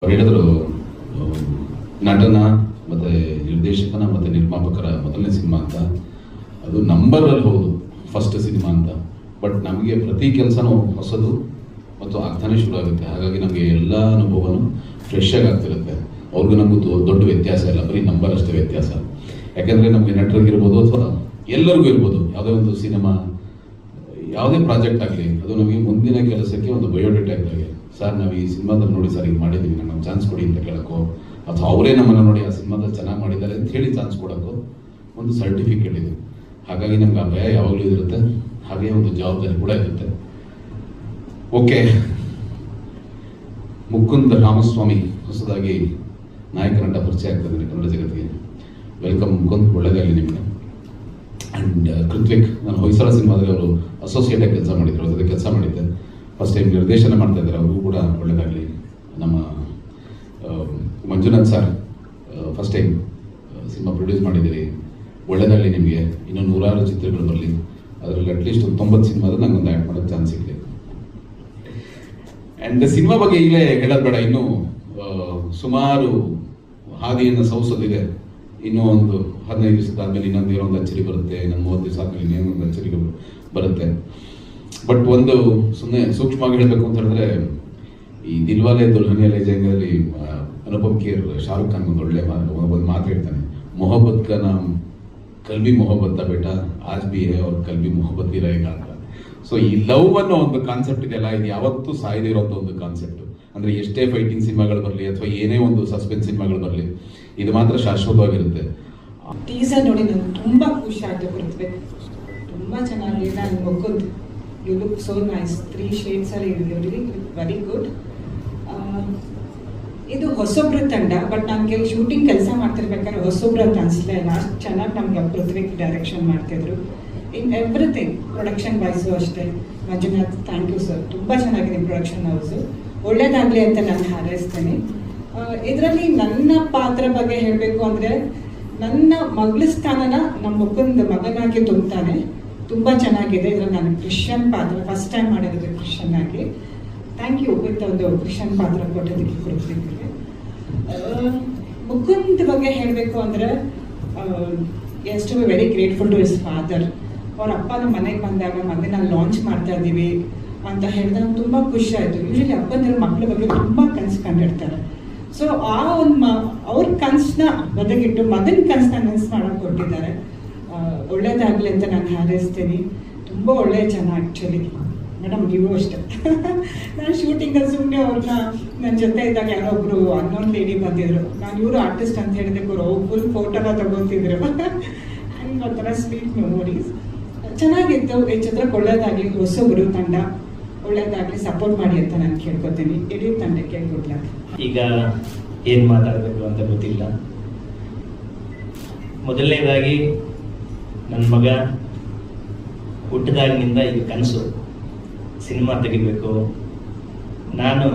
ಹೇಳಿದ್ರು ನಟನ ಮತ್ತು ನಿರ್ದೇಶಕನ ಮತ್ತು ನಿರ್ಮಾಪಕರ ಮೊದಲನೇ ಸಿನಿಮಾ ಅಂತ. ಅದು ನಂಬರಲ್ಲಿ ಹೌದು ಫಸ್ಟ್ ಸಿನಿಮಾ ಅಂತ. ಬಟ್ ನಮಗೆ ಪ್ರತಿ ಕೆಲಸನೂ ಹೊಸದು ಮತ್ತು ಆಗ್ತಾನೆ ಶುರು ಆಗುತ್ತೆ. ಹಾಗಾಗಿ ನಮಗೆ ಎಲ್ಲ ಅನುಭವನೂ ಫ್ರೆಶ್ ಆಗಿ ಆಗ್ತಿರುತ್ತೆ. ಅವ್ರಿಗೂ ನಮಗೂ ದೊಡ್ಡ ವ್ಯತ್ಯಾಸ ಇಲ್ಲ, ಬರೀ ನಂಬರ್ ಅಷ್ಟೇ ವ್ಯತ್ಯಾಸ. ಯಾಕೆಂದರೆ ನಮಗೆ ನಟರಿಗಿರ್ಬೋದು ಅಥವಾ ಎಲ್ಲರಿಗೂ ಇರ್ಬೋದು, ಯಾವುದೇ ಒಂದು ಸಿನಿಮಾ ಯಾವುದೇ ಪ್ರಾಜೆಕ್ಟ್ ಆಗಲಿ, ಅದು ನಮಗೆ ಮುಂದಿನ ಕೆಲಸಕ್ಕೆ ಒಂದು ಬಯೋಡೇಟಾ ಇದ್ದಾಗೆ. ಸರ್ ನಾವು ಈ ಸಿನಿಮಾದಲ್ಲಿ ನೋಡಿ ಸರ್ ಈಗ ಮಾಡಿದ್ದೀವಿ, ನಮ್ಗೆ ಚಾನ್ಸ್ ಕೊಡಿ ಅಂತ ಕೇಳೋಕ್ಕೋ, ಅಥವಾ ಅವರೇ ನಮ್ಮನ್ನು ನೋಡಿ ಆ ಸಿನಿಮಾದಲ್ಲಿ ಚೆನ್ನಾಗಿ ಮಾಡಿದ್ದಾರೆ ಅಂತ ಹೇಳಿ ಚಾನ್ಸ್ ಕೊಡೋಕ್ಕೋ ಒಂದು ಸರ್ಟಿಫಿಕೇಟ್ ಇದೆ. ಹಾಗಾಗಿ ನಮ್ಗೆ ಆ ಭಯ ಯಾವಾಗಲೂ ಇರುತ್ತೆ, ಹಾಗೆ ಒಂದು ಜವಾಬ್ದಾರಿ ಕೂಡ ಇರುತ್ತೆ. ಓಕೆ, ಮುಕುಂದ್ ರಾಮಸ್ವಾಮಿ ಹೊಸದಾಗಿ ನಾಯಕ ನಟ ಪರಿಚಯ ಆಗ್ತದೆ ಕನ್ನಡ ಜಗತ್ತಿಗೆ. ವೆಲ್ಕಮ್ ಮುಕುಂದ್, ಒಳ್ಳೆಯದಾಗಲಿ ನಿಮಗೆ. ಆ್ಯಂಡ್ ಕೃತ್ವಿಕ್, ನಾನು ಹೊಯ್ಸಳ ಸಿನಿಮಾದಲ್ಲಿ ಅವರು ಅಸೋಸಿಯೇಟ್ ಆಗಿ ಕೆಲಸ ಮಾಡಿದ್ರು, ಅದ್ರ ಜೊತೆ ಕೆಲಸ ಮಾಡಿದ್ದೆ. ಫಸ್ಟ್ ಟೈಮ್ ನಿರ್ದೇಶನ ಮಾಡ್ತಾ ಇದ್ದಾರೆ, ಅವ್ರಿಗೂ ಕೂಡ ಒಳ್ಳೆಯದಾಗಲಿ. ನಮ್ಮ Manjunath sir first time cinema produce ಮಾಡಿದ್ದೀರಿ, ಒಳ್ಳೆಯದಾಗಲಿ ನಿಮಗೆ. ಇನ್ನೂ 100 ಚಿತ್ರಗಳು ಬರಲಿ, ಅದರಲ್ಲಿ ಅಟ್ಲೀಸ್ಟ್ 90 ಸಿನಿಮಾದಲ್ಲಿ ನಂಗೊಂದು ಆ್ಯಕ್ಟ್ ಮಾಡೋಕ್ಕೆ ಚಾನ್ಸ್ ಸಿಗಲಿ. ಆ್ಯಂಡ್ ಸಿನಿಮಾ ಬಗ್ಗೆ ಈಗಲೇ ಹೇಳೋದು ಬೇಡ, ಇನ್ನೂ ಸುಮಾರು ಹಾದಿಯನ್ನು ಸವಿಸೋದಿದೆ. ಇನ್ನೂ ಒಂದು 15 ದಿವಸದಾದ್ಮೇಲೆ ಇನ್ನೊಂದು ಅಚ್ಚರಿ ಬರುತ್ತೆ, ಇನ್ನೊಂದು 30 ದಿವಸ ಆದಮೇಲೆ ಇನ್ನೊಂದು ಅಚ್ಚರಿ ಬರುತ್ತೆ. ಬಟ್ ಒಂದು ಸುಮ್ಮನೆ ಸೂಕ್ಷ್ಮವಾಗಿ ಹೇಳಬೇಕು ಅಂತ ಹೇಳಿದ್ರೆ, ಈ ದಿಲ್ವಾಲೆ ದುಲ್ಹನಿಯಾ ಲೇ ಜಾಯೇಂಗೆಯಲ್ಲಿ ಅನುಪಮ್ ಖೇರ್ ಶಾರುಖ್ ಖಾನ್ ಒಂದು ಒಳ್ಳೆ ಒಂದು ಮಾತು ಹೇಳ್ತಾನೆ, ಮೊಹಬ್ಬತ್ ಕಾ ನಾಮ್ ಕಲ್ಬಿ ಮೊಹಬ್ಬತ್ ಬೇಟಾ ಆಜ್ ಬಿ ಹೇ ಅವ್ರ ಕಲ್ಬಿ ಮೊಹಬ್ಬತ್ ಬಿ रहेगा ಅಂತ. ಸೊ ಈ ಲವ್ ಅನ್ನೋ ಒಂದು ಕಾನ್ಸೆಪ್ಟ್ ಇದೆಯಲ್ಲ, ಇದು ಯಾವತ್ತೂ ಸಾಯದೇ ಇರೋಂಥ ಒಂದು ಕಾನ್ಸೆಪ್ಟ್. ಅಂದರೆ ಎಷ್ಟೇ ಫೈಟಿಂಗ್ ಸಿನಿಮಾಗಳು ಬರಲಿ ಅಥವಾ ಏನೇ ಒಂದು ಸಸ್ಪೆನ್ಸ್ ಸಿನಿಮಾಗಳು ಬರಲಿ, ಇದು ಮಾತ್ರ ಶಾಶ್ವತವಾಗಿರುತ್ತೆ. ಟೀಸರ್ ನೋಡಿ ನನಗೆ ತುಂಬ ಖುಷಿ ಆಯಿತು. ಪೃಥ್ವಿ ತುಂಬ ಚೆನ್ನಾಗಿ, ನಾನು Mukund you look so nice, 3 ಶೇಡ್ಸಲ್ಲಿ ವೆರಿ ಗುಡ್. ಇದು ಹೊಸೊಬ್ರ ತಂಡ, ಬಟ್ ನನಗೆ ಶೂಟಿಂಗ್ ಕೆಲಸ ಮಾಡ್ತಿರ್ಬೇಕಾದ್ರೆ ಹೊಸೊಬ್ರ ಅಂತ ಅನಿಸ್ಲೇ ಇಲ್ಲ. ಅಷ್ಟು ಚೆನ್ನಾಗಿ ನಮಗೆ ಪೃಥ್ವಿ ಡೈರೆಕ್ಷನ್ ಮಾಡ್ತಿದ್ರು. ಇನ್ ಎವ್ರಿಥಿಂಗ್, ಪ್ರೊಡಕ್ಷನ್ ವೈಸು ಅಷ್ಟೇ. ಮಂಜುನಾಥ್, ಥ್ಯಾಂಕ್ ಯು ಸರ್, ತುಂಬ ಚೆನ್ನಾಗಿದೆ ಪ್ರೊಡಕ್ಷನ್ ಹೌಸು. ಒಳ್ಳೇದಾಗಲಿ ಅಂತ ನಾನು ಹಾರೈಸ್ತೇನೆ. ಇದರಲ್ಲಿ ನನ್ನ ಪಾತ್ರ ಬಗ್ಗೆ ಹೇಳಬೇಕು ಅಂದರೆ, ನನ್ನ ಮಗಳ ಸ್ಥಾನನ ನಮ್ಮ ಮುಕುಂದ್ ಮಗನಾಗಿ ತುಂಬ್ತಾನೆ. ತುಂಬ ಚೆನ್ನಾಗಿದೆ. ಇದರಲ್ಲಿ ನಾನು ಕ್ರಿಶ್ಚಿಯನ್ ಪಾತ್ರ ಫಸ್ಟ್ ಟೈಮ್ ಮಾಡಿರೋದು ಕ್ರಿಶ್ಚಿಯನ್ ಆಗಿ. ಥ್ಯಾಂಕ್ ಯು ವಿತ್ ಒಂದು ಕ್ರಿಶ್ಚಿಯನ್ ಪಾತ್ರ ಕೊಟ್ಟೋದಕ್ಕೆ ಪೃಥ್ವಿಗೆ. ಮುಕುಂದ್ ಬಗ್ಗೆ ಹೇಳಬೇಕು ಅಂದರೆ, has to be very grateful to his father. ಅವ್ರ ಅಪ್ಪ ನಮ್ಮ ಮನೆಗೆ ಬಂದಾಗ ಮನೆ ನಾನು ಲಾಂಚ್ ಮಾಡ್ತಾ ಇದ್ದೀವಿ ಅಂತ ಹೇಳಿದಾಗ ತುಂಬ ಖುಷಿ ಆಯಿತು. ಯೂಶಲಿ ಅಪ್ಪಂದಿರೋ ಮಕ್ಕಳ ಬಗ್ಗೆ ತುಂಬ ಕನಸು ಕಂಡಿರ್ತಾರೆ. ಸೊ ಆ ಒಂದು ಅವ್ರ ಕನಸನ್ನ ಬದಗಿಟ್ಟು ಮಗನ ಕನಸನ್ನ ನನಸು ಮಾಡೋಕ್ಕೆ ಕೊಟ್ಟಿದ್ದಾರೆ. ಒಳ್ಳೇದಾಗಲಿ ಅಂತ ನಾನು ಹಾರೈಸ್ತೀನಿ. ತುಂಬ ಒಳ್ಳೆಯ ಜನ ಆ್ಯಕ್ಚುಲಿ. ಮೇಡಮ್ ನೀವು ಅಷ್ಟೇ. ನಾನು ಶೂಟಿಂಗಲ್ಲಿ ಸುಮ್ಮನೆ ಅವ್ರನ್ನ ನನ್ನ ಜೊತೆ ಇದ್ದಾಗ ಯಾರೋ ಒಬ್ಬರು ಅನ್ನೋನ್ ಲೇಡಿ ಬಂದಿದ್ರು. ನಾನು ಇವರು ಆರ್ಟಿಸ್ಟ್ ಅಂತ ಹೇಳಿದೆ, ಫುಲ್ ಫೋಟೋನ ತಗೋತಿದ್ರು. ಹಂಗೆ ಒಂಥರ ಸ್ವೀಟ್ ಮೆಮೊರೀಸ್. ಚೆನ್ನಾಗಿತ್ತು. ಈ ಚಿತ್ರಕ್ಕೆ ಒಳ್ಳೇದಾಗಲಿ, ಹೊಸೊಬ್ಬರು ತಂಡ ಒಳ್ಳೇದಾಗಲಿ, ಸಪೋರ್ಟ್ ಮಾಡಿ ಅಂತ ನಾನು ಕೇಳ್ಕೊತೀನಿ. ಇಡೀ ತಂಡಕ್ಕೆ ಗುಡ್ ಲಕ್. ಈಗ ಏನು ಮಾತಾಡಬೇಕು ಅಂತ ಗೊತ್ತಿಲ್ಲ. ಮೊದಲನೇದಾಗಿ ನನ್ನ ಮಗ ಹುಟ್ಟಿದಾಗಿನಿಂದ ಇದು ಕನಸು, ಸಿನಿಮಾ ತೆಗಿಬೇಕು. ನಾನು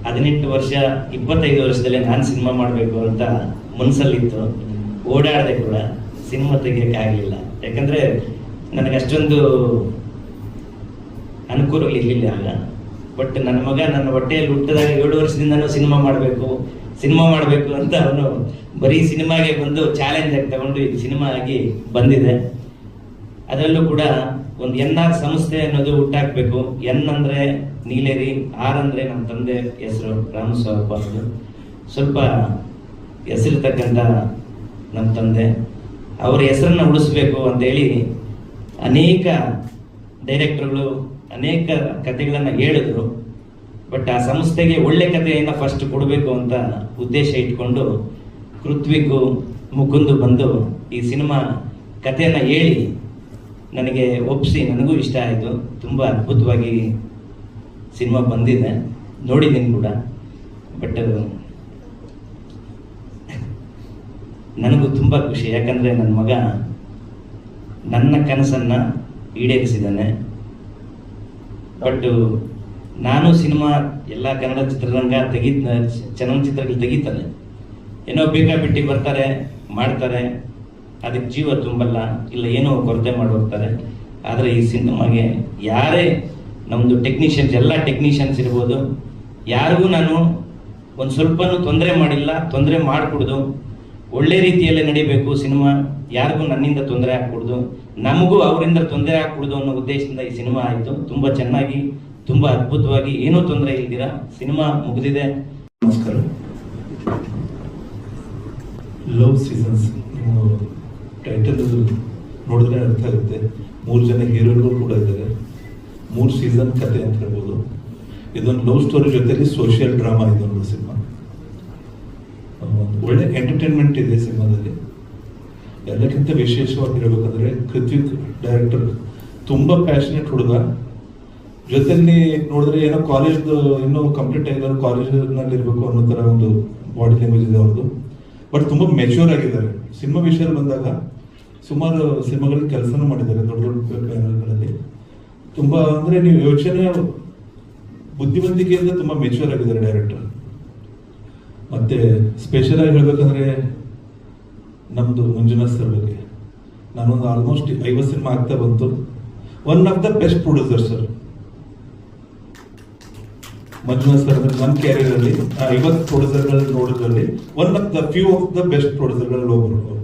18 ವರ್ಷ 25 ವರ್ಷದಲ್ಲೇ ನಾನು ಸಿನಿಮಾ ಮಾಡಬೇಕು ಅಂತ ಮನಸ್ಸಲ್ಲಿತ್ತು. ಓಡಾಡದೆ ಕೂಡ ಸಿನಿಮಾ ತೆಗಿಯೋಕ್ಕೆ ಆಗಲಿಲ್ಲ. ಯಾಕಂದರೆ ನನಗೆ ಅಷ್ಟೊಂದು ಅನುಕೂಲಗಳು ಇರಲಿಲ್ಲ ಆಗ. ಬಟ್ ನನ್ನ ಮಗ ನನ್ನ ಹೊಟ್ಟೆಯಲ್ಲಿ ಹುಟ್ಟಿದಾಗ 7 ವರ್ಷದಿಂದನೂ ಸಿನಿಮಾ ಮಾಡಬೇಕು ಅಂತ ಅವನು ಬರೀ ಸಿನಿಮಾಗೆ ಬಂದು ಚಾಲೆಂಜ್ ಆಗಿ ತಗೊಂಡು ಇದು ಸಿನಿಮಾ ಆಗಿ ಬಂದಿದೆ. ಅದರಲ್ಲೂ ಕೂಡ ಒಂದು NR ಸಂಸ್ಥೆ ಅನ್ನೋದು ಹುಟ್ಟಾಕಬೇಕು. N ಅಂದರೆ ನೀಲೇರಿ, R ಅಂದರೆ ನಮ್ಮ ತಂದೆ ಹೆಸರು ರಾಮಸ್ವಾಮಿ. ಸ್ವಲ್ಪ ಹೆಸರಿರ್ತಕ್ಕಂಥ ನಮ್ಮ ತಂದೆ, ಅವರ ಹೆಸರನ್ನು ಉಳಿಸ್ಬೇಕು ಅಂತೇಳಿ ಅನೇಕ ಡೈರೆಕ್ಟರ್ಗಳು ಅನೇಕ ಕಥೆಗಳನ್ನು ಹೇಳಿದ್ರು. ಬಟ್ ಆ ಸಂಸ್ಥೆಗೆ ಒಳ್ಳೆ ಕಥೆಯನ್ನು ಫಸ್ಟ್ ಕೊಡಬೇಕು ಅಂತ ಉದ್ದೇಶ ಇಟ್ಕೊಂಡು ಕೃತ್ವಿಕು ಮುಕುಂದು ಬಂದು ಈ ಸಿನಿಮಾ ಕಥೆಯನ್ನು ಹೇಳಿ ನನಗೆ ಒಪ್ಪಿಸಿ, ನನಗೂ ಇಷ್ಟ ಆಯಿತು. ತುಂಬ ಅದ್ಭುತವಾಗಿ ಸಿನಿಮಾ ಬಂದಿದೆ, ನೋಡಿದ್ದೀನಿ ಕೂಡ. ಬಟ್ ನನಗೂ ತುಂಬ ಖುಷಿ, ಯಾಕಂದರೆ ನನ್ನ ಮಗ ನನ್ನ ಕನಸನ್ನು ಈಡೇರಿಸಿದ್ದಾನೆ. ಬಟ್ ನಾನು ಸಿನಿಮಾ ಎಲ್ಲ ಕನ್ನಡ ಚಿತ್ರರಂಗ ಚಲನಚಿತ್ರಗಳು ತೆಗಿತಾನೆ, ಏನೋ ಬೇಕಾಬಿಟ್ಟಿ ಬರ್ತಾರೆ ಮಾಡ್ತಾರೆ, ಅದಕ್ಕೆ ಜೀವ ತುಂಬಲ್ಲ, ಇಲ್ಲ ಏನೋ ಕೊರತೆ ಮಾಡಿ ಹೋಗ್ತಾರೆ. ಆದರೆ ಈ ಸಿನಿಮಾಗೆ ಯಾರೇ ನಮ್ಮದು ಟೆಕ್ನಿಷಿಯನ್ಸ್, ಎಲ್ಲ ಟೆಕ್ನಿಷಿಯನ್ಸ್ ಇರ್ಬೋದು, ಯಾರಿಗೂ ನಾನು ಒಂದು ಸ್ವಲ್ಪನೂ ತೊಂದರೆ ಮಾಡಿಲ್ಲ, ತೊಂದರೆ ಮಾಡಿಕೊಡ್ದು ಒಳ್ಳೆ ರೀತಿಯಲ್ಲೇ ನಡಿಬೇಕು ಸಿನಿಮಾ, ಯಾರಿಗೂ ನನ್ನಿಂದ ತೊಂದರೆ ಆಗ್ಕೊಡ್ದು, ನಮಗೂ ಅವರಿಂದ ತೊಂದರೆ ಆಗ್ಕೊಡ್ದು ಅನ್ನೋ ಉದ್ದೇಶದಿಂದ ಈ ಸಿನಿಮಾ ಆಯಿತು. ತುಂಬ ಚೆನ್ನಾಗಿ, ತುಂಬ ಅದ್ಭುತವಾಗಿ, ಏನೂ ತೊಂದರೆ ಇಲ್ದಿರ ಸಿನಿಮಾ ಮುಗಿದಿದೆ. ನಮಸ್ಕಾರ. ಲವ್ ಸೀಸನ್ಸ್ ನೀವು ಟೈಟಲ್ ನೋಡಿದ್ರೆ ಅರ್ಥ ಆಗುತ್ತೆ. 3 ಜನ ಹೀರೋಗಳು ಕೂಡ ಇದ್ದಾರೆ. 3 ಸೀಸನ್ ಕತೆ ಅಂತ ಹೇಳ್ಬೋದು. ಇದೊಂದು ಲವ್ ಸ್ಟೋರಿ ಜೊತೆಲಿ ಸೋಷಿಯಲ್ ಡ್ರಾಮಾ ಇದೊಂದು ಸಿನಿಮಾ. ಒಳ್ಳೆ ಎಂಟರ್ಟೈನ್ಮೆಂಟ್ ಇದೆ ಸಿನಿಮಾದಲ್ಲಿ. ಎಲ್ಲಕ್ಕಿಂತ ವಿಶೇಷವಾಗಿ ಹೇಳ್ಬೇಕಂದ್ರೆ ಕೃತಿಕ್ ಡೈರೆಕ್ಟರ್ ತುಂಬ ಪ್ಯಾಷನೇಟ್ ಹುಡುಗ. ಜೊತೆಲಿ ನೋಡಿದ್ರೆ ಏನೋ ಕಾಲೇಜ್ದು ಇನ್ನೂ ಕಂಪ್ಲೀಟ್ ಆಗಿದ್ದಾರೆ, ಕಾಲೇಜ್ನಲ್ಲಿ ಇರಬೇಕು ಅನ್ನೋ ಥರ ಒಂದು ಬಾಡಿ ಲ್ಯಾಂಗ್ವೇಜ್ ಇದೆ ಅವ್ರದ್ದು. ಬಟ್ ತುಂಬ ಮೆಚ್ಯೂರ್ ಆಗಿದ್ದಾರೆ. ಸಿನಿಮಾ ವಿಷಯದಲ್ಲಿ ಬಂದಾಗ ಸುಮಾರು ಸಿನಿಮಾಗಳಲ್ಲಿ ಕೆಲಸನೂ ಮಾಡಿದ್ದಾರೆ ದೊಡ್ಡ ದೊಡ್ಡ ಬ್ಯಾನರ್ಗಳಲ್ಲಿ. ತುಂಬ ಅಂದರೆ ನೀವು ಯೋಚನೆ ಬುದ್ಧಿವಂತಿಕೆಯಿಂದ ತುಂಬ ಮೆಚ್ಯೂರ್ ಆಗಿದ್ದಾರೆ ಡೈರೆಕ್ಟರ್. ಮತ್ತೆ ಸ್ಪೆಷಲ್ ಆಗಿ ಹೇಳ್ಬೇಕಂದ್ರೆ ನಮ್ಮದು ಮಂಜುನಾಥ್ ಸರ್ ಬಗ್ಗೆ ನಾನೊಂದು ಆಲ್ಮೋಸ್ಟ್ 50 ಸಿನಿಮಾ ಆಗ್ತಾ ಬಂತು. One of the best producer sir Manjunath sir ಅಂದ್ರೆ ನನ್ನ ಕ್ಯಾರಿಯರಲ್ಲಿ 50 ಪ್ರೊಡ್ಯೂಸರ್ಗಳಲ್ಲಿ ನೋಡೋದ್ರಲ್ಲಿ one of the few of the best ಪ್ರೊಡ್ಯೂಸರ್ಗಳಲ್ಲಿ ಒಬ್ಬರು.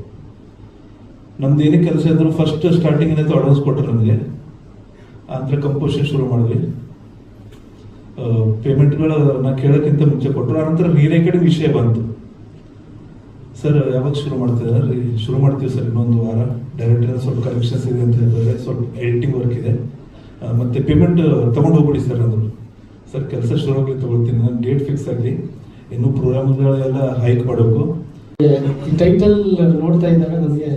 ನಮ್ದು ಏನೇ ಕೆಲಸ ಇದ್ರು ಫಸ್ಟ್ ಸ್ಟಾರ್ಟಿಂಗ್ ಏನೈತೆ ಅಡ್ವಾನ್ಸ್ ಕೊಟ್ಟರು ನಮಗೆ. ಆಂಧ್ರ ಕಂಪೋಸಿಷನ್ ಶುರು ಮಾಡಿದ್ವಿ. ಪೇಮೆಂಟ್ಗಳು ನಾ ಕೇಳೋಕ್ಕಿಂತ ಮುಂಚೆ ಕೊಟ್ಟರು. ಆನಂತರ ರೀರೇಕಡಿಂಗ್ ವಿಷಯ ಬಂತು. ಸರ್ ಯಾವಾಗ ಶುರು ಮಾಡ್ತಿದ್ದಾರೆ? ಶುರು ಮಾಡ್ತೀವಿ ಸರ್ ಇನ್ನೊಂದು ವಾರ. ಡೈರೆಕ್ಟರ್ ಸ್ವಲ್ಪ ಕರೆಕ್ಷನ್ಸ್ ಇದೆ ಅಂತ ಹೇಳ್ತಾರೆ, ಸ್ವಲ್ಪ ಎಡಿಟಿಂಗ್ ವರ್ಕ್ ಇದೆ, ಮತ್ತೆ ಪೇಮೆಂಟ್ ತೊಗೊಂಡು ಹೋಗ್ಬಿಡಿ ಸರ್ ಅಂದರು. ಸರ್ ಕೆಲಸ ಶುರು ಆಗಲಿ ತೊಗೊಳ್ತೀನಿ, ನಾನು ಡೇಟ್ ಫಿಕ್ಸ್ ಆಗಲಿ, ಇನ್ನೂ ಪ್ರೋಗ್ರಾಮ್ಗಳೆಲ್ಲ ಹೈಕ್ ಮಾಡಬೇಕು. ಈ ಟೈಟಲ್ ನೋಡ್ತಾ ಇದ್ದಾಗ ನನಗೆ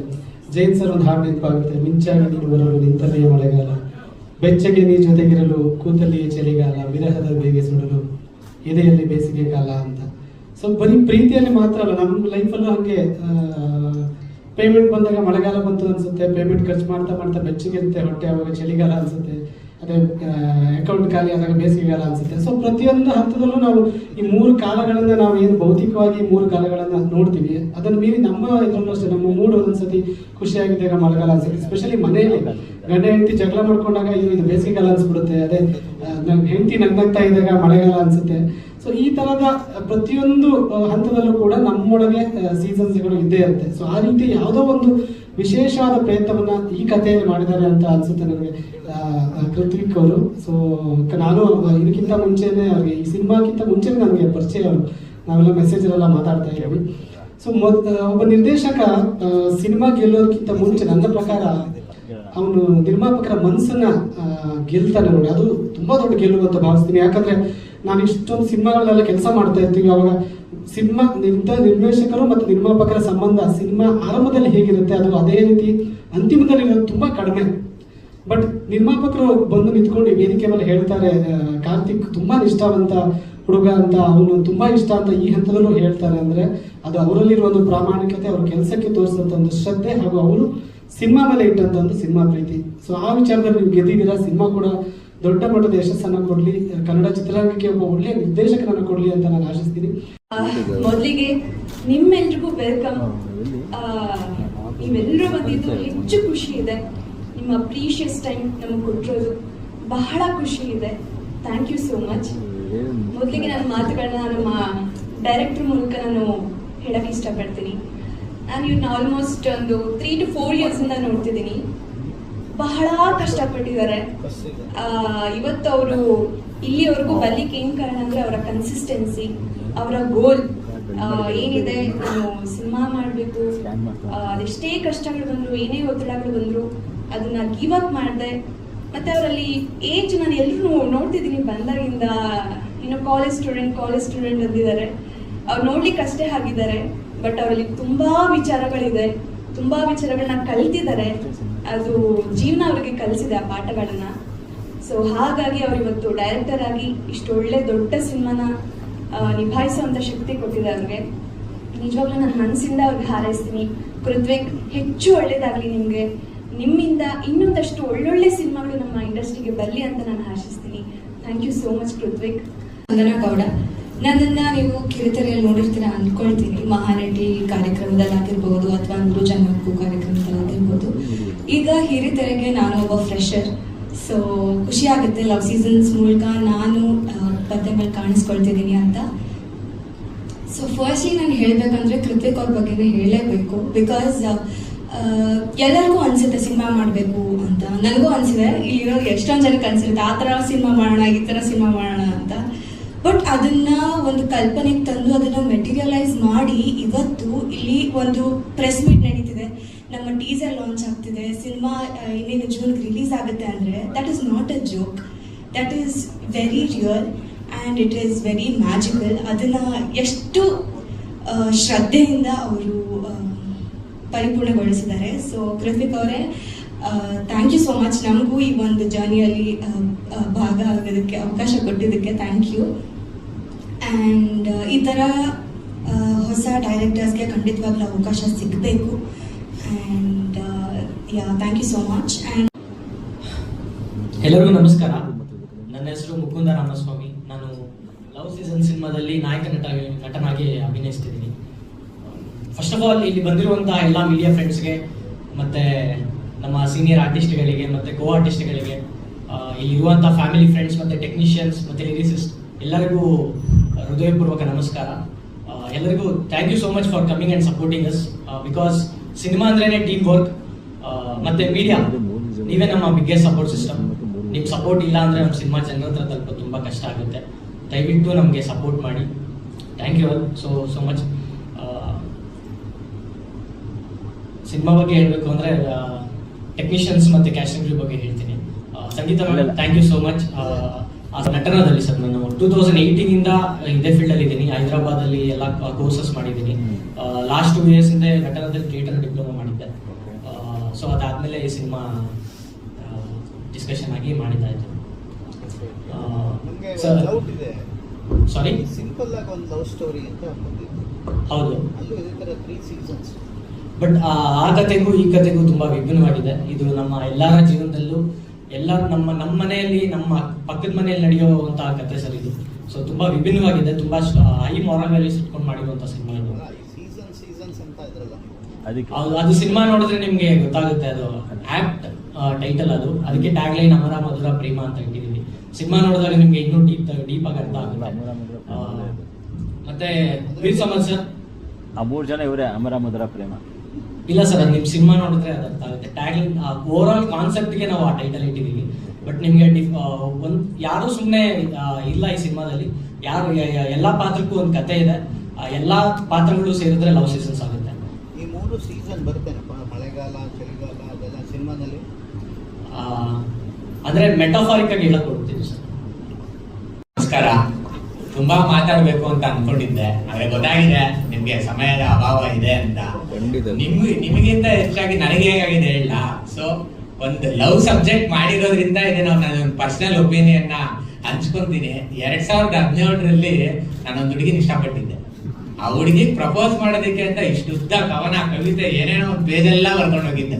ಜೈನ್ ಸರ್ ಒಂದು ಹಾಡು ನೆನಪಾಗುತ್ತೆ. ಮಿಂಚಾಗಿ ನೀನು ಬರಲು ನಿಂತಲ್ಲಿಯೇ ಮಳೆಗಾಲ, ಬೆಚ್ಚಗೆ ನೀ ಜೊತೆಗಿರಲು ಕೂತಲ್ಲಿಯೇ ಚಳಿಗಾಲ, ವಿರಹದ ಬೇಗೆ ಸುಡಲು ಎದೆಯಲ್ಲಿ ಬೇಸಿಗೆ ಕಾಲ ಅಂತ. ಸೊ ಬರೀ ಪ್ರೀತಿಯಲ್ಲಿ ಮಾತ್ರ ಅಲ್ಲ, ನಮ್ಮ ಲೈಫಲ್ಲೂ ಹಾಗೆ ಪೇಮೆಂಟ್ ಬಂದಾಗ ಮಳೆಗಾಲ ಬಂತು ಅನ್ಸುತ್ತೆ, ಪೇಮೆಂಟ್ ಖರ್ಚು ಮಾಡ್ತಾ ಮಾಡ್ತಾ ಬೆಚ್ಚಗಿರುತ್ತೆ ಹೊಟ್ಟೆ, ಆವಾಗ ಚಳಿಗಾಲ ಅನ್ಸುತ್ತೆ, ಅದೇ ಅಕೌಂಟ್ ಖಾಲಿ ಆದಾಗ ಬೇಸಿಗೆಗಾಲ ಅನ್ಸುತ್ತೆ. ಸೊ ಪ್ರತಿಯೊಂದು ಹಂತದಲ್ಲೂ ನಾವು ಈ 3 ಕಾಲಗಳನ್ನ ನಾವು ಏನು ಭೌತಿಕವಾಗಿ 3 ಕಾಲಗಳನ್ನ ನೋಡ್ತೀವಿ, ಅದನ್ನು ಮೀರಿ ನಮ್ಮ ಇದರಲ್ಲೂ ಅಷ್ಟೇ ನಮ್ಮ ಮೂಡ್ ಒಂದೊಂದ್ಸತಿ ಖುಷಿಯಾಗಿದ್ದಾಗ ಮಳೆಗಾಲ ಅನ್ಸುತ್ತೆ. ಎಸ್ಪೆಷಲಿ ಮನೆಯಲ್ಲಿ ಗಂಡ ಹೆಂಡತಿ ಜಗಳ ಮಾಡ್ಕೊಂಡಾಗ ಇದು ಬೇಸಿಗೆಗಾಲ ಅನ್ಸ್ಬಿಡುತ್ತೆ, ಅದೇ ಹೆಂಡತಿ ನಗ್ನಗ್ತಾ ಇದ್ದಾಗ ಮಳೆಗಾಲ ಅನ್ಸುತ್ತೆ. ಸೊ ಈ ತರದ ಪ್ರತಿಯೊಂದು ಹಂತದಲ್ಲೂ ಕೂಡ ನಮ್ಮೊಳಗೆ ಸೀಸನ್ಸ್ಗಳು ಇದ್ದೇ ಇರುತ್ತೆ. ಸೊ ಆ ರೀತಿ ಯಾವುದೋ ಒಂದು ವಿಶೇಷವಾದ ಪ್ರಯತ್ನವನ್ನ ಈ ಕಥೆಯಲ್ಲಿ ಮಾಡಿದ್ದಾರೆ ಅಂತ ಅನ್ಸುತ್ತೆ ನನಗೆ ಕೃತಿಕ್ ಅವರು. ಸೊ ನಾನು ಇದಕ್ಕಿಂತ ಮುಂಚೆನೆ ಅವ್ರಿಗೆ ಈ ಸಿನಿಮಾಕ್ಕಿಂತ ಮುಂಚೆನೆ ನನಗೆ ಪರಿಚಯ ಅವರು, ನಾವೆಲ್ಲ ಮೆಸೇಜಲ್ಲೆಲ್ಲ ಮಾತಾಡ್ತಾ ಇದ್ದೀವಿ. ಸೊ ಒಬ್ಬ ನಿರ್ದೇಶಕ ಸಿನಿಮಾ ಗೆಲ್ಲೋದಕ್ಕಿಂತ ಮುಂಚೆ ನನ್ನ ಪ್ರಕಾರ ಅವನು ನಿರ್ಮಾಪಕರ ಮನಸ್ಸನ್ನ ಗೆಲ್ತಾನೆ ನೋಡಿ, ಅದು ತುಂಬಾ ದೊಡ್ಡ ಗೆಲುವು ಅಂತ ಭಾವಿಸ್ತೀನಿ. ಯಾಕಂದ್ರೆ ನಾನು ಇಷ್ಟೊಂದು ಸಿನಿಮಾಗಳೆಲ್ಲ ಕೆಲಸ ಮಾಡ್ತಾ ಇರ್ತೀವಿ, ಅವಾಗ ಸಿನಿಮಾ ನಿರ್ದೇಶಕರು ಮತ್ತು ನಿರ್ಮಾಪಕರ ಸಂಬಂಧ ಸಿನಿಮಾ ಆರಂಭದಲ್ಲಿ ಹೇಗಿರುತ್ತೆ ಅದು ಅದೇ ರೀತಿ ಅಂತಿಮದಲ್ಲಿ ತುಂಬಾ ಕಡಿಮೆ. ಬಟ್ ನಿರ್ಮಾಪಕರು ಬಂದು ನಿಂತ್ಕೊಂಡು ವೇದಿಕೆ ಮೇಲೆ ಹೇಳ್ತಾರೆ, ಕಾರ್ತಿಕ್ ತುಂಬಾ ನಿಷ್ಠಾವಂತ ಹುಡುಗ ಅಂತ, ಅವನು ತುಂಬಾ ಇಷ್ಟ ಅಂತ ಈ ಹಂತದಲ್ಲೂ ಹೇಳ್ತಾರೆ ಅಂದ್ರೆ ಅದು ಅವರಲ್ಲಿರುವ ಒಂದು ಪ್ರಾಮಾಣಿಕತೆ, ಅವ್ರ ಕೆಲಸಕ್ಕೆ ತೋರಿಸಿದಂತ ಒಂದು ಶ್ರದ್ಧೆ, ಹಾಗೂ ಅವರು ಸಿನಿಮಾ ಮೇಲೆ ಇಟ್ಟಂತ ಒಂದು ಸಿನಿಮಾ ಪ್ರೀತಿ. ಸೊ ಆ ವಿಚಾರದಲ್ಲಿ ನೀವು ಗೆದ್ದಿದ್ದೀರಾ. ಸಿನಿಮಾ ಕೂಡ ದೊಡ್ಡ ಮಟ್ಟದ ಯಶಸ್ಸನ್ನ ಕೊಡ್ಲಿ, ಕನ್ನಡ ಚಿತ್ರರಂಗಕ್ಕೆ ಒಬ್ಬ ಒಳ್ಳೆಯ ನಿರ್ದೇಶಕರನ್ನ ಕೊಡ್ಲಿ ಅಂತ ನಾನು ಆಶಿಸ್ತೀನಿ. ಮೊದಲಿಗೆ ನಿಮ್ಮೆಲ್ರಿಗೂ ವೆಲ್ಕಮ್. ನೀವೆಲ್ಲರೂ ಬಂದಿದ್ದು ಹೆಚ್ಚು ಖುಷಿ ಇದೆ. ನಿಮ್ಮ ಪ್ರೀಶಿಯಸ್ ಟೈಮ್ ನಮಗೆ ಕೊಟ್ಟಿರೋದು ಬಹಳ ಖುಷಿ ಇದೆ. Thank you so much. ಮೊದಲಿಗೆ ನನ್ನ ಮಾತುಗಳನ್ನ ನಮ್ಮ ಡೈರೆಕ್ಟರ್ ಮೂಲಕ ನಾನು ಹೇಳಕ್ಕೆ ಇಷ್ಟಪಡ್ತೀನಿ. ನಾನು ಇವ್ರನ್ನ ಆಲ್ಮೋಸ್ಟ್ ಒಂದು 3 to 4 years ಇಂದ ನೋಡ್ತಿದ್ದೀನಿ. ಬಹಳ ಕಷ್ಟಪಟ್ಟಿದ್ದಾರೆ. ಇವತ್ತು ಅವರು ಇಲ್ಲಿವರೆಗೂ ಬರ್ಲಿಕ್ಕೆ ಏನ್ ಕಾರಣ ಅಂದ್ರೆ ಅವರ ಕನ್ಸಿಸ್ಟೆನ್ಸಿ, ಅವರ ಗೋಲ್ ಏನಿದೆ, ನಾನು ಸಿನಿಮಾ ಮಾಡಬೇಕು, ಅದೆಷ್ಟೇ ಕಷ್ಟಗಳು ಬಂದ್ರು, ಏನೇ ಒತ್ತಡಗಳು ಬಂದ್ರು ಅದನ್ನ ಗಿವ್ ಅಪ್ ಮಾಡಿದೆ. ಮತ್ತೆ ಅವರಲ್ಲಿ ಏಜ್ ನಾನು ಎಲ್ಲರೂ ನೋಡ್ತಿದ್ದೀನಿ ಬಂದಾಗಿಂದ, ಇನ್ನು ಕಾಲೇಜ್ ಸ್ಟೂಡೆಂಟ್ ಅಂದಿದ್ದಾರೆ. ಅವ್ರು ನೋಡ್ಲಿಕ್ಕೆ ಅಷ್ಟೇ ಆಗಿದ್ದಾರೆ, ಬಟ್ ಅವರಲ್ಲಿ ತುಂಬಾ ವಿಚಾರಗಳಿದೆ, ತುಂಬಾ ವಿಚಾರಗಳನ್ನ ಕಲ್ತಿದ್ದಾರೆ. ಅದು ಜೀವನ ಅವ್ರಿಗೆ ಕಲಿಸಿದೆ ಆ ಪಾಠಗಳನ್ನ. ಸೊ ಹಾಗಾಗಿ ಅವ್ರು ಇವತ್ತು ಡೈರೆಕ್ಟರ್ ಆಗಿ ಇಷ್ಟು ಒಳ್ಳೆ ದೊಡ್ಡ ಸಿನಿಮಾನ ನಿಭಾಯಿಸುವಂತ ಶಕ್ತಿ ಕೊಟ್ಟಿದೆ ಅವ್ರಿಗೆ. ನಿಜವಾಗ್ಲೂ ನನ್ನ ಮನಸ್ಸಿಂದ ಅವ್ರಿಗೆ ಹಾರೈಸ್ತೀನಿ. ಕೃತ್ವಿಕ್, ಹೆಚ್ಚು ಒಳ್ಳೇದಾಗ್ಲಿ ನಿಮ್ಗೆ. ನಿಮ್ಮಿಂದ ಇನ್ನೊಂದಷ್ಟು ಒಳ್ಳೊಳ್ಳೆ ಸಿನಿಮಾಗಳು ನಮ್ಮ ಇಂಡಸ್ಟ್ರಿಗೆ ಬರಲಿ ಅಂತ ನಾನು ಆಶಿಸ್ತೀನಿ. Thank you so much Krithvik. Vandana Gowda, ನನ್ನನ್ನು ನೀವು ಕಿರುತೆರೆಯಲ್ಲಿ ನೋಡಿರ್ತೀರ ಅಂದ್ಕೊಳ್ತೀನಿ. ಮಹಾನಟಿ ಕಾರ್ಯಕ್ರಮದಲ್ಲಾಗಿರ್ಬೋದು ಅಥವಾ ನೃಜನಕ್ಕೂ ಕಾರ್ಯಕ್ರಮದಲ್ಲಾಗಿರ್ಬೋದು. ಈಗ ಹಿರಿತೆರೆಗೆ ನಾನು ಒಬ್ಬ ಫ್ರೆಶರ್. ಸೊ ಖುಷಿ ಆಗುತ್ತೆ ಲವ್ ಸೀಸನ್ಸ್ ಮೂಲಕ ನಾನು ಪದ್ಯಗಳು ಕಾಣಿಸ್ಕೊಳ್ತಿದ್ದೀನಿ ಅಂತ. ಸೊ ಫಸ್ಟ್ಲಿ ನಾನು ಹೇಳಬೇಕಂದ್ರೆ ಕೃತಿಕ್ ಅವ್ರ ಬಗ್ಗೆನೇ ಹೇಳಲೇಬೇಕು. ಬಿಕಾಸ್ ಎಲ್ಲರಿಗೂ ಅನ್ಸುತ್ತೆ ಸಿನಿಮಾ ಮಾಡಬೇಕು ಅಂತ. ನನಗೂ ಅನ್ಸಿದೆ, ಇಲ್ಲಿರೋ ಎಷ್ಟೊಂದು ಜನಕ್ಕೆ ಅನ್ಸಿರುತ್ತೆ ಆ ಥರ ಸಿನಿಮಾ ಮಾಡೋಣ, ಈ ಥರ ಸಿನಿಮಾ ಮಾಡೋಣ ಅಂತ. ಬಟ್ ಅದನ್ನ ಒಂದು ಕಲ್ಪನೆಗೆ ತಂದು ಅದನ್ನ ಮೆಟೀರಿಯಲೈಸ್ ಮಾಡಿ ಇವತ್ತು ಇಲ್ಲಿ ಒಂದು ಪ್ರೆಸ್ ಮೀಟ್ ನಡೀತಿದೆ, ನಮ್ಮ ಟೀಸರ್ ಲಾಂಚ್ ಆಗ್ತಿದೆ, ಸಿನಿಮಾ ಇನ್ನೇನು ಜೂನ್ಗೆ ರಿಲೀಸ್ ಆಗುತ್ತೆ ಅಂದರೆ that is not a joke, that is very real and it is very magical. ಅದನ್ನು ಎಷ್ಟು ಶ್ರದ್ಧೆಯಿಂದ ಅವರು ಪರಿಪೂರ್ಣಗೊಳಿಸಿದ್ದಾರೆ. ಸೊ ಕೃತಿಕ್ ಅವರೇ, ಥ್ಯಾಂಕ್ ಯು ಸೋ ಮಚ್. ನಮಗೂ ಈ ಒಂದು ಜರ್ನಿಯಲ್ಲಿ ಭಾಗ ಆಗೋದಕ್ಕೆ ಅವಕಾಶ ಕೊಟ್ಟಿದ್ದಕ್ಕೆ ಥ್ಯಾಂಕ್ ಯು. ಆ್ಯಂಡ್ ಈ ಥರ ಹೊಸ ಡೈರೆಕ್ಟರ್ಸ್ಗೆ ಖಂಡಿತವಾಗ್ಲೂ ಅವಕಾಶ ಸಿಗಬೇಕು. And thank you so much. And ಎಲ್ಲರಿಗೂ ನಮಸ್ಕಾರ. ನನ್ನ ಹೆಸರು ಮುಕುಂದ ರಾಮಸ್ವಾಮಿ. ನಾನು ಲವ್ ಸೀಸನ್ ಸಿನಿಮಾದಲ್ಲಿ ನಾಯಕ ನಟನಾಗಿ ಅಭಿನಯಿಸ್ತಿದ್ದೀನಿ. ಫಸ್ಟ್ ಆಫ್ ಆಲ್ ಇಲ್ಲಿ ಬಂದಿರುವಂತಹ ಎಲ್ಲ ಮೀಡಿಯಾ ಫ್ರೆಂಡ್ಸ್ಗೆ ಮತ್ತು ನಮ್ಮ ಸೀನಿಯರ್ ಆರ್ಟಿಸ್ಟ್ಗಳಿಗೆ ಮತ್ತು ಕೋ ಆರ್ಟಿಸ್ಟ್ಗಳಿಗೆ, ಇಲ್ಲಿರುವಂಥ ಫ್ಯಾಮಿಲಿ ಫ್ರೆಂಡ್ಸ್ ಮತ್ತು ಟೆಕ್ನಿಷಿಯನ್ಸ್ ಮತ್ತು ಲಿರಿಸಿಸ್ಟ್ ಎಲ್ಲರಿಗೂ ಹೃದಯಪೂರ್ವಕ ನಮಸ್ಕಾರ. ಎಲ್ಲರಿಗೂ thank you so much for coming and supporting us. Because cinema ಅಂದ್ರೇ ಟೀಮ್ ವರ್ಕ್ ಮತ್ತು ಮೀಡಿಯಾ, ನೀವೇ ನಮ್ಮ ಬಿಗ್ಗೆಸ್ಟ್ ಸಪೋರ್ಟ್ ಸಿಸ್ಟಮ್. ನಿಮ್ಮ ಸಪೋರ್ಟ್ ಇಲ್ಲ ಅಂದರೆ ನಮ್ಮ ಸಿನಿಮಾ ಜನರ ಹತ್ರ ತಲುಪೋದು ತುಂಬ ಕಷ್ಟ ಆಗುತ್ತೆ. ದಯವಿಟ್ಟು ನಮಗೆ ಸಪೋರ್ಟ್ ಮಾಡಿ. Thank you all so much. Cinema ಬಗ್ಗೆ ಹೇಳಬೇಕು ಅಂದರೆ ಟೆಕ್ನಿಷಿಯನ್ಸ್ ಮತ್ತು ಕ್ಯಾಸ್ಟಿಂಗ್ ಕ್ರೂ ಬಗ್ಗೆ ಹೇಳ್ತೀನಿ. Sangeetha madam, thank you so much. ನಟನದಲ್ಲಿ ಸರ್ ನಾನು 2018 ಇದೇ ಫೀಲ್ಡಲ್ಲಿ ಇದ್ದೀನಿ. ಹೈದರಾಬಾದಲ್ಲಿ ಎಲ್ಲ ಕೋರ್ಸಸ್ ಮಾಡಿದ್ದೀನಿ. ಲಾಸ್ಟ್ 2 years ಇಂದ ನಟನದಲ್ಲಿ ಥಿಯೇಟರ್ ಡಿಪ್ಲೊಮಾ ಮಾಡಿದ್ದೆ. ಸೊ ಅದಾದಮೇಲೆ ಈ ಸಿನಿಮಾ ಡಿಸ್ಕಷನ್ ಆಗಿ ಮಾಡಿದ್ದಾಯಿತು. ಸರ್ ಸಾರಿ, ಸಿಂಪಲ್ ಆಗಿ ಒಂದು ಲವ್ ಸ್ಟೋರಿ ಅಂತ ಹೌದು, ಅಲ್ಲೂ ಇದೇ ಥರ 3 seasons. ಬಟ್ ಆ ಕಥೆಗೂ ಈ ಕಥೆಗೂ ತುಂಬ ವಿಭಿನ್ನವಾಗಿದೆ. ಇದು ನಮ್ಮ ಎಲ್ಲರ ಜೀವನದಲ್ಲೂ, ಎಲ್ಲರೂ ನಮ್ಮ ಮನೆಯಲ್ಲಿ, ನಮ್ಮ ಪಕ್ಕದ ಮನೆಯಲ್ಲಿ ನಡೆಯುವಂತಹ ಕಥೆ ಸರ್ ಇದು. ಸೊ ತುಂಬ ವಿಭಿನ್ನವಾಗಿದೆ, ತುಂಬ ಹೈ ಮಾರಲ್ ವ್ಯಾಲ್ಯೂಸ್ ಇಟ್ಕೊಂಡು ಮಾಡಿರುವಂಥ ಸಿನಿಮಾ ಇದು. ಸೀಸನ್ಸ್ ಅಂತ ಇದ್ರಲ್ಲ, ಅದು ಸಿನಿಮಾ ನೋಡಿದ್ರೆ ನಿಮಗೆ ಗೊತ್ತಾಗುತ್ತೆ. ಅದು ಆಕ್ಟ್ ಟೈಟಲ್, ಅದಕ್ಕೆ ಟ್ಯಾಗ್ ಲೈನ್ ಅಮರ ಮಧುರ ಪ್ರೇಮ ಅಂತ ಇಟ್ಟಿದ್ದೀವಿ. ಸಿನಿಮಾ ನೋಡಿದಾಗ ನಿಮಗೆ ಇನ್ನೂ ಡೀಪ್ ಆಗಿ ಅರ್ಥ ಆಗುತ್ತೆ. ಮತ್ತೆ ವೀರ್ ಸಮದ್ ಸರ್, ಆ 3 ಜನ ಇವರೇ ಅಮರ ಮಧುರ ಪ್ರೇಮ. ಇಲ್ಲ ಸರ್, ಅದು ನಿಮ್ಮ ಸಿನಿಮಾ ನೋಡಿದ್ರೆ ಅದು ಅರ್ಥ ಆಗುತ್ತೆ. ಟ್ಯಾಗ್ ಲೈನ್ ಓವರ್ ಆಲ್ ಕಾನ್ಸೆಪ್ಟ್ಗೆ ನಾವು ಆ ಟೈಟಲ್ ಇಟ್ಟಿದ್ದೀವಿ. ಬಟ್ ನಿಮಗೆ ಒಂದು ಯಾರು ಸುಮ್ಮನೆ ಇಲ್ಲ ಈ ಸಿನಿಮಾದಲ್ಲಿ. ಯಾರು ಎಲ್ಲ ಪಾತ್ರಕ್ಕೂ ಒಂದು ಕತೆ ಇದೆ. ಎಲ್ಲ ಪಾತ್ರಗಳು ಸೇರಿದ್ರೆ ಲವ್ ಸೀಸನ್ಸ್ ಆಗುತ್ತೆ. ಈ 3 season ಬರ್ತೇನಪ್ಪ, ಮಳೆಗಾಲ, ಚಳಿಗಾಲ, ಅದೆಲ್ಲ ಸಿನಿಮಾದಲ್ಲಿ ಅಂದ್ರೆ ಮೆಟಾಫಾರಿಕ್ ಆಗಿ ಹೇಳಕ್ ಕೊಡ್ತೀನಿ ಸರ್. ನಮಸ್ಕಾರ. ತುಂಬಾ ಮಾತಾಡ್ಬೇಕು ಅಂತ ಅನ್ಕೊಂಡಿದ್ದೆ, ಆದ್ರೆ ಗೊತ್ತಾಗಿದೆ ನಿಮ್ಗೆ ಸಮಯದ ಅಭಾವ ಇದೆ ಅಂತ. ನಿಮಗಿಂತ ಹೆಚ್ಚಾಗಿ ನನಗೆ ಹೇಗಾಗಿದೆ ಹೇಳ. ಸೊ ಒಂದು ಲವ್ ಸಬ್ಜೆಕ್ಟ್ ಮಾಡಿರೋದ್ರಿಂದ ಇದನ್ನ ನಾನೊಂದು ಪರ್ಸನಲ್ ಒಪಿನಿಯನ್ ಹಂಚ್ಕೊಂತೀನಿ. 2017ರಲ್ಲಿ ನಾನೊಂದು ಹುಡುಗಿನ ಇಷ್ಟಪಟ್ಟಿದ್ದೆ. ಆ ಹುಡುಗಿ ಪ್ರಪೋಸ್ ಮಾಡೋದಕ್ಕೆ ಅಂತ ಇಷ್ಟುದ್ದ ಕವನ, ಕವಿತೆ, ಏನೇನೋ ಒಂದು ಪೇಜೆಲ್ಲ ಬರ್ಕೊಂಡು ಹೋಗಿದ್ದೆ.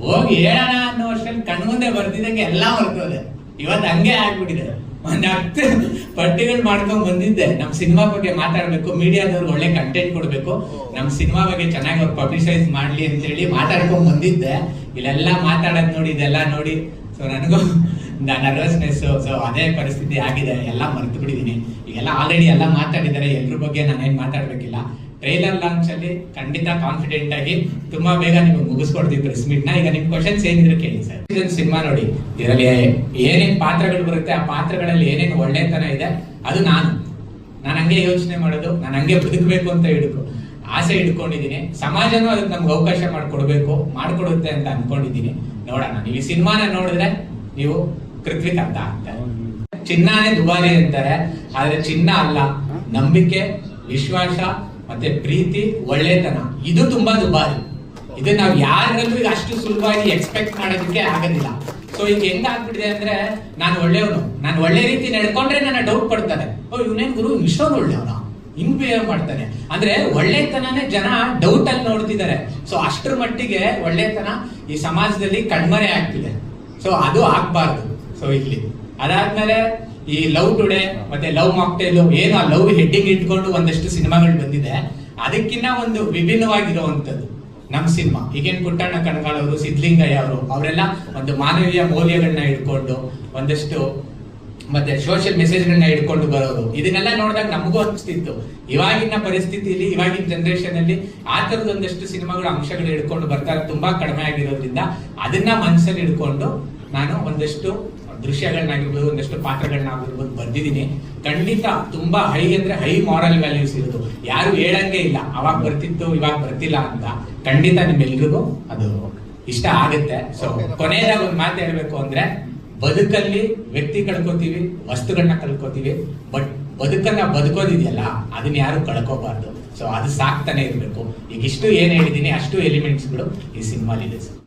ಹೋಗಿ ಹೇಳೋಣ ಅನ್ನೋ ವರ್ಷದಲ್ಲಿ ಕಣ್ಮುಂದೆ ಬರ್ತಿದ್ದಂಗೆ ಎಲ್ಲ ಹೊರಟೋದೆ. ಇವತ್ತು ಹಂಗೆ ಆಗ್ಬಿಟ್ಟಿದೆ. ಒಂದು 10 ಪಟ್ಟಿಗಳು ಮಾಡ್ಕೊಂಡ್ ಬಂದಿದ್ದೆ. ನಮ್ ಸಿನಿಮಾ ಬಗ್ಗೆ ಮಾತಾಡ್ಬೇಕು, ಮೀಡಿಯಾದವ್ರಿಗೆ ಒಳ್ಳೆ ಕಂಟೆಂಟ್ ಕೊಡ್ಬೇಕು, ನಮ್ ಸಿನಿಮಾ ಬಗ್ಗೆ ಚೆನ್ನಾಗಿ ಅವ್ರು ಪಬ್ಲಿಸೈಸ್ ಮಾಡ್ಲಿ ಅಂತ ಹೇಳಿ ಮಾತಾಡ್ಕೊಂಡ್ ಬಂದಿದ್ದೆ. ಇಲ್ಲೆಲ್ಲ ಮಾತಾಡೋದ್ ನೋಡಿ, ಇದೆಲ್ಲ ನೋಡಿ ಸೊ ನನಗೂ ನರ್ವಸ್ನೆಸ್. ಸೊ ಅದೇ ಪರಿಸ್ಥಿತಿ ಆಗಿದೆ. ಎಲ್ಲ ಮರ್ತು ಬಿಟ್ಟಿದೀನಿ. ಈಗೆಲ್ಲ ಆಲ್ರೆಡಿ ಎಲ್ಲ ಮಾತಾಡಿದ್ದಾರೆ, ಎಲ್ರ ಬಗ್ಗೆ ನಾನೇನ್ ಮಾತಾಡ್ಬೇಕಿಲ್ಲ. ಟ್ರೈಲರ್ ಲಾಂಚ್ ಅಲ್ಲಿ ಖಂಡಿತ ಕಾನ್ಫಿಡೆಂಟ್ ಆಗಿ ತುಂಬಾ ಬೇಗ ನಿಮ್ಗೆ ಮುಗಿಸ್ಕೊಡ್ತೀವಿ ಪ್ರೆಸ್ ಮೀಟ್ ನ. ಈಗ ನಿಮ್ ಕ್ವಶನ್ಸ್ ಏನಿದ್ರೆ ಕೇಳಿ ಸರ್. ಸಿನಿಮಾ ನೋಡಿ, ಇದರಲ್ಲಿ ಏನೇನ್ ಪಾತ್ರಗಳು ಬರುತ್ತೆ, ಆ ಪಾತ್ರಗಳಲ್ಲಿ ಏನೇನು ಒಳ್ಳೆತನ ಇದೆ, ಅದು ನಾನು ಹಂಗೆ ಯೋಚನೆ ಮಾಡೋದು, ನಾನು ಹಂಗೆ ಬದುಕಬೇಕು ಅಂತ ಆಸೆ ಇಟ್ಕೊಂಡಿದ್ದೀನಿ. ಸಮಾಜನೂ ಅದಕ್ಕೆ ನಮ್ಗೆ ಅವಕಾಶ ಮಾಡ್ಕೊಡುತ್ತೆ ಅಂತ ಅನ್ಕೊಂಡಿದ್ದೀನಿ. ನೋಡೋಣ. ನೀವು ಈ ಸಿನಿಮಾನ ನೋಡಿದ್ರೆ ನೀವು ಕೃತ್ವಿಕ್ ಅರ್ಥ ಆಗ್ತಾರೆ. ಚಿನ್ನನೇ ದುಬಾರಿ ಅಂತಾರೆ, ಆದ್ರೆ ಚಿನ್ನ ಅಲ್ಲ, ನಂಬಿಕೆ, ವಿಶ್ವಾಸ ಮತ್ತೆ ಪ್ರೀತಿ, ಒಳ್ಳೆತನ, ಇದು ತುಂಬಾ ದುಬಾರಿ. ಇದು ನಾವು ಯಾರಲ್ಲೂ ಈಗ ಅಷ್ಟು ಸುಲಭವಾಗಿ ಎಕ್ಸ್ಪೆಕ್ಟ್ ಮಾಡೋದಕ್ಕೆ ಆಗೋದಿಲ್ಲ. ಸೊ ಈಗ ಹೆಂಗ ಆಗ್ಬಿಟ್ಟಿದೆ ಅಂದ್ರೆ, ನಾನು ಒಳ್ಳೆಯವನು, ನಾನು ಒಳ್ಳೆ ರೀತಿ ನಡ್ಕೊಂಡ್ರೆ ನನ್ನ ಡೌಟ್ ಪಡ್ತಾರೆ. ಇವನೇನ್ ಗುರು ಇಷ್ಟೊಂದು ಒಳ್ಳೆಯವನ, ಹಿಂಗ್ ಬಿಹೇವ್ ಮಾಡ್ತಾನೆ ಅಂದ್ರೆ ಒಳ್ಳೆತನನೇ ಜನ ಡೌಟ್ ಅಲ್ಲಿ ನೋಡ್ತಿದ್ದಾರೆ. ಸೊ ಅಷ್ಟರ ಮಟ್ಟಿಗೆ ಒಳ್ಳೆತನ ಈ ಸಮಾಜದಲ್ಲಿ ಕಣ್ಮರೆ ಆಗ್ತಿದೆ. ಸೊ ಅದು ಆಗ್ಬಾರ್ದು. ಸೊ ಇಲ್ಲಿ ಅದಾದ್ಮೇಲೆ ಈ ಲವ್ ಟುಡೇ ಮತ್ತೆ ಲವ್ ಮಾಕ್ಟೇಲ್, ಏನು ಆ ಲವ್ ಹೆಡ್ಡಿಂಗ್ ಇಟ್ಕೊಂಡು ಒಂದಷ್ಟು ಸಿನಿಮಾಗಳು ಬಂದಿದೆ. ಅದಕ್ಕಿಂತ ಒಂದು ವಿಭಿನ್ನವಾಗಿರುವಂತದ್ದು ನಮ್ ಸಿನಿಮಾ. ಈಗೇನ್ ಪುಟ್ಟಣ್ಣ ಕಣಗಾಲ್ ಅವರು, ಸಿದ್ಲಿಂಗಯ್ಯ ಅವರು, ಅವರೆಲ್ಲ ಒಂದು ಮಾನವೀಯ ಮೌಲ್ಯಗಳನ್ನ ಇಟ್ಕೊಂಡು ಒಂದಷ್ಟು ಮತ್ತೆ ಸೋಷಿಯಲ್ ಮೆಸೇಜ್ಗಳನ್ನ ಇಟ್ಕೊಂಡು ಬರೋದು. ಇದನ್ನೆಲ್ಲ ನೋಡಿದಾಗ ನಮಗೂ ಅನಿಸ್ತಿತ್ತು ಇವಾಗಿನ ಪರಿಸ್ಥಿತಿಯಲ್ಲಿ ಇವಾಗಿನ ಜನರೇಷನ್ ಅಲ್ಲಿ ಆ ತರದೊಂದಷ್ಟು ಸಿನಿಮಾಗಳು ಅಂಶಗಳು ಹಿಡ್ಕೊಂಡು ಬರ್ತಾರೆ, ತುಂಬಾ ಕಡಿಮೆ ಆಗಿರೋದ್ರಿಂದ ಅದನ್ನ ಮನಸ್ಸಲ್ಲಿ ಹಿಡ್ಕೊಂಡು ನಾನು ಒಂದಷ್ಟು ದೃಶ್ಯಗಳನ್ನಾಗಿರ್ಬೋದು, ಒಂದಷ್ಟು ಪಾತ್ರಗಳನ್ನಾಗಿರ್ಬೋದು ಬರ್ದಿದ್ದೀನಿ. ಖಂಡಿತ ತುಂಬಾ ಹೈ ಅಂದ್ರೆ ಹೈ ಮಾರಲ್ ವ್ಯಾಲ್ಯೂಸ್ ಇರೋದು, ಯಾರು ಹೇಳಂಗೆ ಇಲ್ಲ ಅವಾಗ ಬರ್ತಿತ್ತು ಇವಾಗ ಬರ್ತಿಲ್ಲ ಅಂತ. ಖಂಡಿತ ನಿಮ್ಮೆಲ್ರಿಗೂ ಅದು ಇಷ್ಟ ಆಗುತ್ತೆ. ಸೊ ಕೊನೆಯದಾಗ ಒಂದು ಮಾತು ಹೇಳ್ಬೇಕು ಅಂದ್ರೆ, ಬದುಕಲ್ಲಿ ವ್ಯಕ್ತಿ ಕಳ್ಕೊತೀವಿ, ವಸ್ತುಗಳನ್ನ ಕಳ್ಕೊತೀವಿ, ಬಟ್ ಬದುಕನ್ನ ಬದುಕೋದಿದೆಯಲ್ಲ ಅದನ್ನ ಯಾರು ಕಳ್ಕೋಬಾರ್ದು. ಸೊ ಅದು ಸಾಕ್ತಾನೆ ಇರ್ಬೇಕು. ಈಗ ಇಷ್ಟು ಏನ್ ಹೇಳಿದೀನಿ ಅಷ್ಟು ಎಲಿಮೆಂಟ್ಸ್ಗಳು ಈ ಸಿನಿಮಾಲಿದೆ ಸರ್.